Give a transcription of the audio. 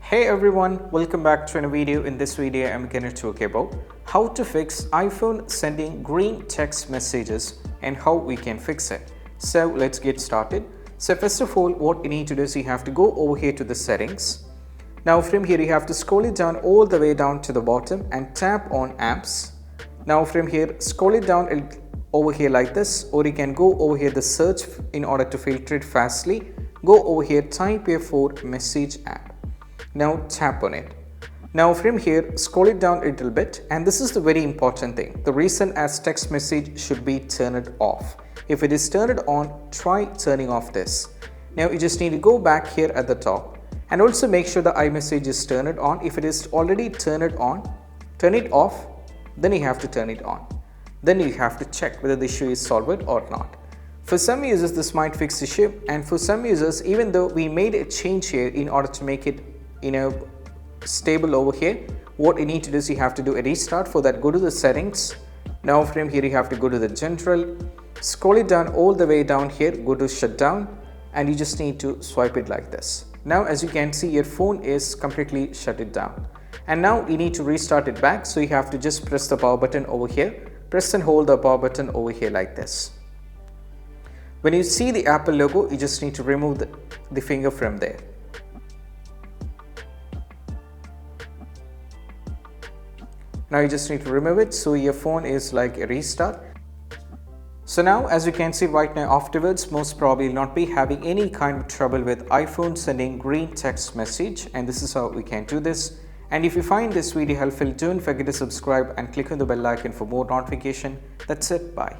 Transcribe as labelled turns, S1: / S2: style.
S1: Hey everyone, welcome back to another video. In this video, I'm going to talk about how to fix iPhone sending green text messages and how we can fix it. So let's get started. So first of all, what you need to do is you have to go over here to the settings. Now from here, you have to scroll it down all the way down to the bottom and tap on apps. Now from here, scroll it down over here like this, or you can go over here the search in order to filter it fastly. Go over here, type here for message app. Now tap on it. Now from here, scroll it down a little bit, and this is the very important thing. The reason as text message should be turned off. If it is turned on, try turning off this. Now you just need to go back here at the top and also make sure the iMessage is turned on. If it is already turned on, turn it off, then you have to turn it on. Then you have to check whether the issue is solved or not. For some users, this might fix the issue, and for some users, even though we made a change here in order to make it stable over here, what you need to do is you have to do a restart. For that, go to the settings. Now from here, you have to go to the general, scroll it down all the way down here, go to shutdown, and you just need to swipe it like this. Now as you can see, your phone is completely shut it down, and now you need to restart it back. So you have to just press the power button over here, press and hold the power button over here like this. When you see the Apple logo, you just need to remove the finger from there. Now you just need to remove it, so your phone is like a restart. So now as you can see right now, afterwards most probably not be having any kind of trouble with iPhone sending green text message, and this is how we can do this. And if you find this video helpful, don't forget to subscribe and click on the bell icon for more notification. That's it, bye.